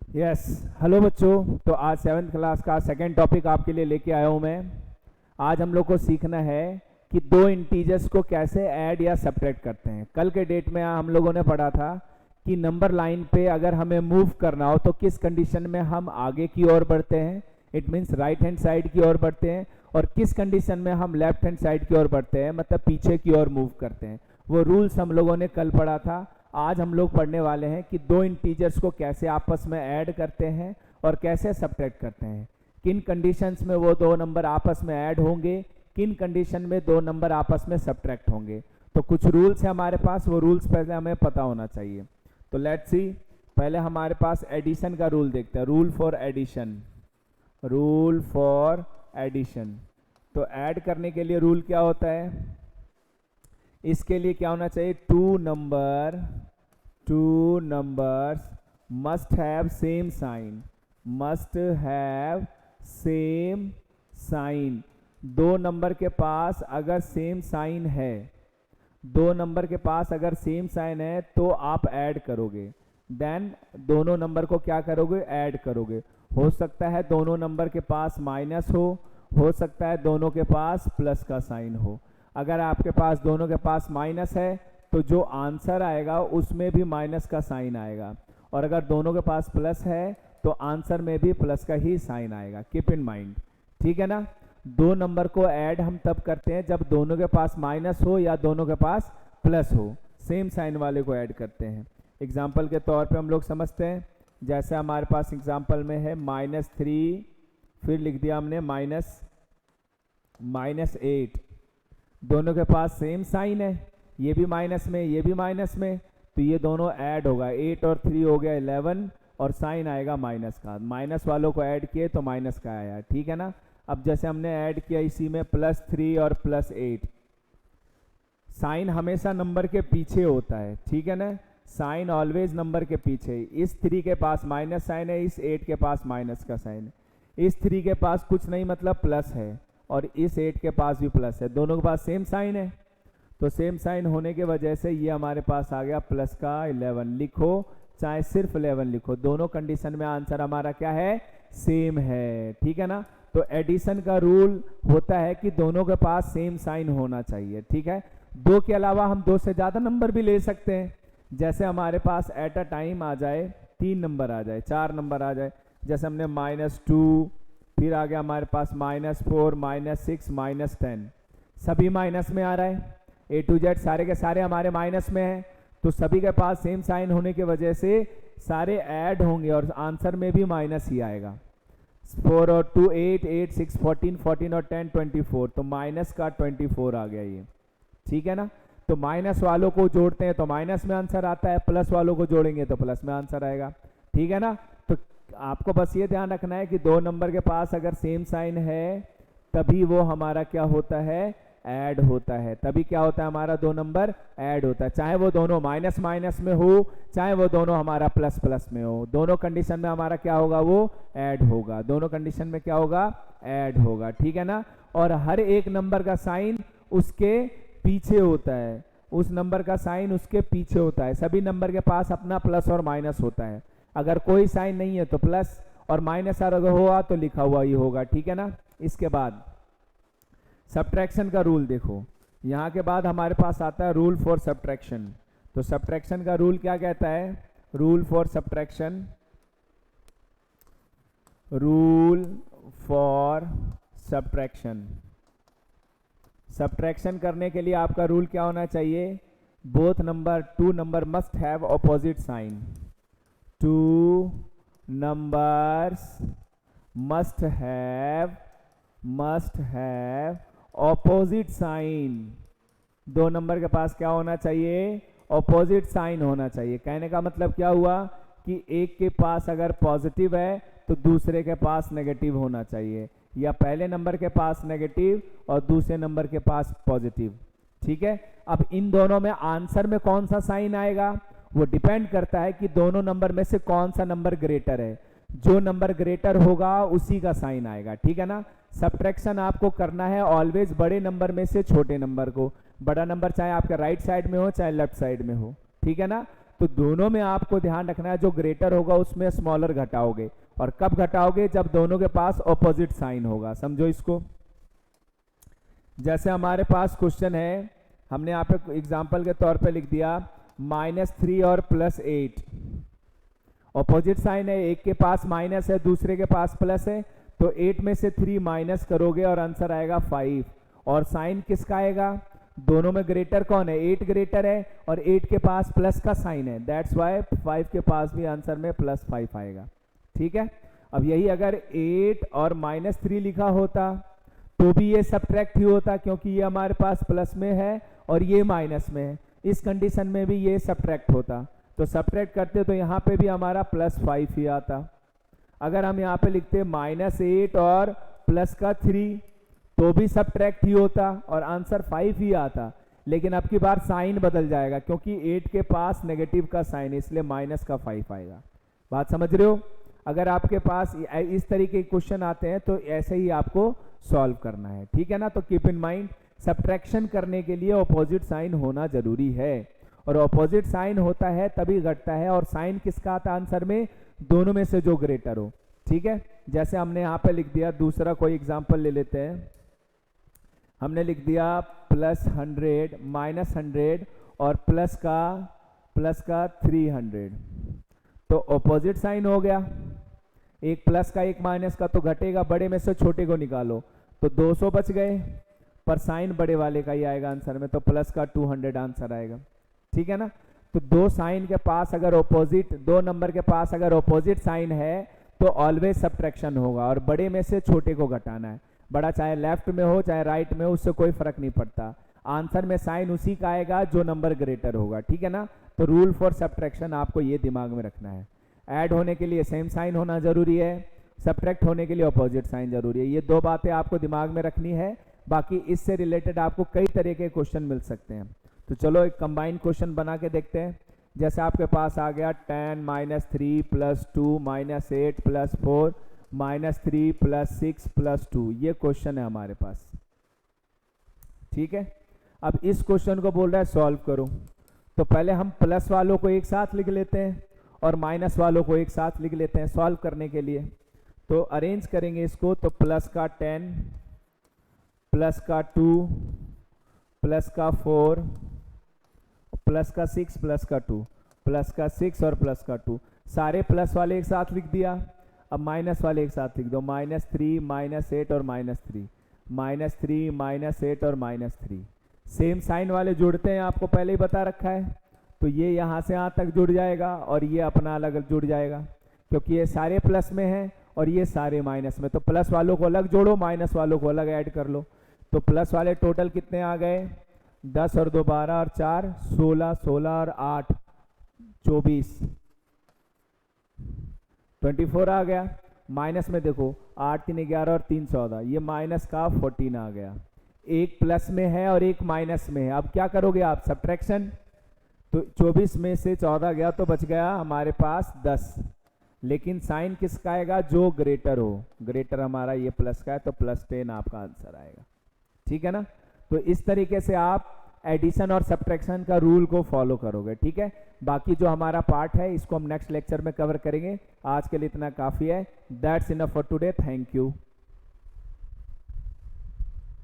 Yes. Hello बच्चों, तो आज 7th क्लास का सेकंड टॉपिक आपके लिए लेके आया हूँ मैं। आज हम लोग को सीखना है कि दो इंटीजर्स को कैसे ऐड या सब्ट्रैक्ट करते हैं। कल के डेट में हम लोगों ने पढ़ा था कि नंबर लाइन पे अगर हमें मूव करना हो तो किस कंडीशन में हम आगे की ओर बढ़ते हैं, it means right hand side की ओर बढ़ते हैं, और किस कंडीशन में हम लेफ्ट हैंड साइड की ओर बढ़ते हैं, मतलब पीछे की ओर मूव करते हैं। वो रूल्स हम लोगों ने कल पढ़ा था। आज हम लोग पढ़ने वाले हैं कि दो इंटीजर्स को कैसे आपस में ऐड करते हैं और कैसे सब्ट्रैक्ट करते हैं, किन कंडीशंस में वो दो नंबर आपस में ऐड होंगे, किन कंडीशन में दो नंबर आपस में सब्ट्रैक्ट होंगे। तो कुछ रूल्स है हमारे पास, वो रूल्स पहले हमें पता होना चाहिए। तो लेट्स सी, पहले हमारे पास एडिशन का रूल देखते हैं। Rule for addition, rule for addition. तो ऐड करने के लिए रूल क्या होता है, इसके लिए क्या होना चाहिए, two numbers must have same sign, must have same sign. दो नंबर के पास अगर सेम साइन है, दो नंबर के पास अगर सेम साइन है तो आप ऐड करोगे, देन दोनों नंबर को क्या करोगे, ऐड करोगे। हो सकता है दोनों नंबर के पास माइनस हो सकता है दोनों के पास प्लस का साइन हो। अगर आपके पास दोनों के पास माइनस है तो जो आंसर आएगा उसमें भी माइनस का साइन आएगा, और अगर दोनों के पास प्लस है तो आंसर में भी प्लस का ही साइन आएगा। कीप इन माइंड, ठीक है ना। दो नंबर को ऐड हम तब करते हैं जब दोनों के पास माइनस हो या दोनों के पास प्लस हो, सेम साइन वाले को ऐड करते हैं। एग्जाम्पल के तौर पे हम लोग समझते हैं, जैसे हमारे पास एग्जाम्पल में है -3, फिर लिख दिया हमने -8। दोनों के पास सेम साइन है, ये भी माइनस में ये भी माइनस में, तो ये दोनों ऐड होगा। 8 और 3 हो गया 11, और साइन आएगा माइनस का। माइनस वालों को ऐड किए तो माइनस का आया, ठीक है ना। अब जैसे हमने ऐड किया इसी में +3 और +8, साइन हमेशा नंबर के पीछे होता है, ठीक है ना। साइन ऑलवेज नंबर के पीछे। इस 3 के पास माइनस साइन है, इस 8 के पास माइनस का साइन है। इस 3 के पास कुछ नहीं मतलब प्लस है, और इस 8 के पास भी प्लस है। दोनों के पास सेम साइन है, तो सेम साइन होने के वजह से ये हमारे पास आ गया प्लस का 11। लिखो चाहे सिर्फ 11 लिखो, दोनों कंडीशन में आंसर हमारा क्या है, सेम है, ठीक है ना। तो एडिशन का रूल होता है कि दोनों के पास सेम साइन होना चाहिए, ठीक है। दो के अलावा हम दो से ज़्यादा नंबर भी ले सकते हैं। जैसे हमारे पास एट अ टाइम आ जाए 3 नंबर आ जाए, 4 नंबर आ जाए, जैसे हमने -2, फिर आ गया हमारे पास -4, -6, -10, सभी माइनस में आ रहा है। A to Z सारे के सारे हमारे माइनस में है, तो सभी के पास सेम साइन होने की वजह से सारे ऐड होंगे और आंसर में भी माइनस ही आएगा। 4 और 2 8, 8 6 14, 14 और 10 24, तो माइनस का 24 आ गया ये, ठीक है ना। तो माइनस वालों को जोड़ते हैं तो माइनस में आंसर आता है, प्लस वालों को जोड़ेंगे तो प्लस में आंसर आएगा, ठीक है ना। तो आपको बस ये ध्यान रखना है कि दो नंबर के पास अगर सेम साइन है तभी वो हमारा क्या होता है, ऐड होता है। तभी क्या होता है, हमारा दो नंबर ऐड होता है, चाहे वो दोनों माइनस माइनस में हो, चाहे वो दोनों हमारा प्लस प्लस में हो। दोनों कंडीशन में हमारा क्या होगा, वो ऐड होगा। दोनों कंडीशन में क्या होगा, ऐड होगा, ठीक है ना। और हर एक नंबर का साइन उसके पीछे होता है, उस नंबर का साइन उसके पीछे होता है। सभी नंबर के पास अपना प्लस और माइनस होता है। अगर कोई साइन नहीं है तो प्लस, और माइनस अगर हुआ तो लिखा हुआ ही होगा, ठीक है ना। इसके बाद सब्ट्रैक्शन का रूल देखो, यहाँ के बाद हमारे पास आता है रूल फॉर सब्ट्रैक्शन। तो सब्ट्रैक्शन का रूल क्या कहता है, rule for subtraction, rule for subtraction. Subtraction करने के लिए आपका रूल क्या होना चाहिए, both number, two number must have opposite sign. Two numbers must have opposite sign. दो नंबर के पास क्या होना चाहिए, ऑपोजिट साइन होना चाहिए। कहने का मतलब क्या हुआ कि एक के पास अगर पॉजिटिव है तो दूसरे के पास नेगेटिव होना चाहिए, या पहले नंबर के पास नेगेटिव और दूसरे नंबर के पास पॉजिटिव, ठीक है। अब इन दोनों में आंसर में कौन सा साइन आएगा, वो डिपेंड करता है कि दोनों नंबर में से कौन सा नंबर ग्रेटर है। जो नंबर ग्रेटर होगा उसी का साइन आएगा, ठीक है ना। सब्ट्रैक्शन आपको करना है ऑलवेज बड़े नंबर में से छोटे नंबर को। बड़ा नंबर चाहे आपके राइट साइड में हो चाहे लेफ्ट साइड में हो, ठीक है ना। तो दोनों में आपको ध्यान रखना है जो ग्रेटर होगा उसमें स्मॉलर घटाओगे, और कब घटाओगे, जब दोनों के पास ऑपोजिट साइन होगा। समझो इसको। जैसे हमारे पास क्वेश्चन है, हमने यहाँ पे एग्जाम्पल के तौर पे लिख दिया -3 और +8, ऑपोजिट साइन है, एक के पास माइनस है दूसरे के पास प्लस है, तो 8 में से 3 माइनस करोगे और आंसर आएगा 5। और साइन किसका आएगा, दोनों में ग्रेटर कौन है, 8 ग्रेटर है और 8 के पास प्लस का साइन है, दैट्स वाई 5 के पास भी आंसर में +5 आएगा। ठीक है। अब यही अगर 8 और -3 लिखा होता तो भी ये सब्ट्रैक्ट ही होता, क्योंकि ये हमारे पास प्लस में है और ये माइनस में है, इस कंडीशन में भी ये सब्ट्रैक्ट होता, तो सब्ट्रैक्ट करते तो यहाँ पे भी हमारा +5 ही आता। अगर हम यहाँ पे लिखते -8 और प्लस का 3 तो भी सब्ट्रैक्ट ही होता और आंसर 5 ही आता, लेकिन अब की बार साइन बदल जाएगा, क्योंकि 8 के पास नेगेटिव का साइन है, इसलिए -5 आएगा। बात समझ रहे हो। अगर आपके पास इस तरीके के क्वेश्चन आते हैं तो ऐसे ही आपको सॉल्व करना है। ठीक है ना। तो कीप इन माइंड, सब्ट्रैक्शन करने के लिए ऑपोजिट साइन होना जरूरी है, और ऑपोजिट साइन होता है तभी घटता है, और साइन किसका आता आंसर में, दोनों में से जो ग्रेटर हो। ठीक है। जैसे हमने यहाँ पे लिख दिया, दूसरा कोई एग्जांपल ले लेते हैं, हमने लिख दिया +100 -100 और प्लस का 300, तो ऑपोजिट साइन हो गया, एक प्लस का एक माइनस का, तो घटेगा, बड़े में से छोटे को निकालो, तो 200 बच गए, पर साइन बड़े वाले का ही आएगा आंसर में, तो प्लस का 200 आंसर आएगा। ठीक है ना। तो दो साइन के पास अगर ऑपोजिट, दो नंबर के पास अगर ऑपोजिट साइन है तो ऑलवेज सब्ट्रैक्शन होगा, और बड़े में से छोटे को घटाना है। बड़ा चाहे लेफ्ट में हो चाहे राइट में हो, उससे कोई फर्क नहीं पड़ता, आंसर में साइन उसी का आएगा जो नंबर ग्रेटर होगा। ठीक है ना। तो रूल फॉर सब्ट्रैक्शन आपको ये दिमाग में रखना है, ऐड होने के लिए सेम साइन होना जरूरी है, सब्ट्रैक्ट होने के लिए ऑपोजिट साइन जरूरी है। ये दो बातें आपको दिमाग में रखनी है, बाकी इससे रिलेटेड आपको कई तरह के क्वेश्चन मिल सकते हैं। तो चलो एक कंबाइंड क्वेश्चन बना के देखते हैं। जैसे आपके पास आ गया 10 -3 + 2 -8 + 4 -3 + 6 + 2, ये क्वेश्चन है हमारे पास। ठीक है। अब इस क्वेश्चन को बोल रहा है सॉल्व करो, तो पहले हम प्लस वालों को एक साथ लिख लेते हैं और माइनस वालों को एक साथ लिख लेते हैं सॉल्व करने के लिए। तो अरेंज करेंगे इसको, तो प्लस का 10 प्लस का 2 प्लस का 4 प्लस का 6 प्लस का 2 प्लस का 6 और प्लस का 2, सारे प्लस वाले एक साथ लिख दिया। अब माइनस वाले एक साथ लिख दो, -3 -8 और -3 -3 -8 और -3। सेम साइन वाले जुड़ते हैं, आपको पहले ही बता रखा है, तो ये यहाँ से यहाँ तक जुड़ जाएगा और ये अपना अलग जुड़ जाएगा, क्योंकि ये सारे प्लस में हैं और ये सारे माइनस में। तो प्लस वालों को अलग जोड़ो, माइनस वालों को अलग ऐड कर लो। तो प्लस वाले टोटल कितने आ गए, 10 और 2 12 और 4 16, 16 और 8 24, 24 आ गया। माइनस में देखो 8 3 11 और 3 14, ये माइनस का 14 आ गया। एक प्लस में है और एक माइनस में है। अब क्या करोगे आप, सब्ट्रैक्शन। तो 24 में से 14 गया तो बच गया हमारे पास 10, लेकिन साइन किसका आएगा, जो ग्रेटर हो। ग्रेटर हमारा ये प्लस का है, तो +10 आपका आंसर आएगा। ठीक है ना। तो इस तरीके से आप एडिशन और सब्ट्रैक्शन का रूल को फॉलो करोगे। ठीक है। बाकी जो हमारा पार्ट है इसको हम नेक्स्ट लेक्चर में कवर करेंगे। आज के लिए इतना काफ़ी है। That's enough for today. Thank you.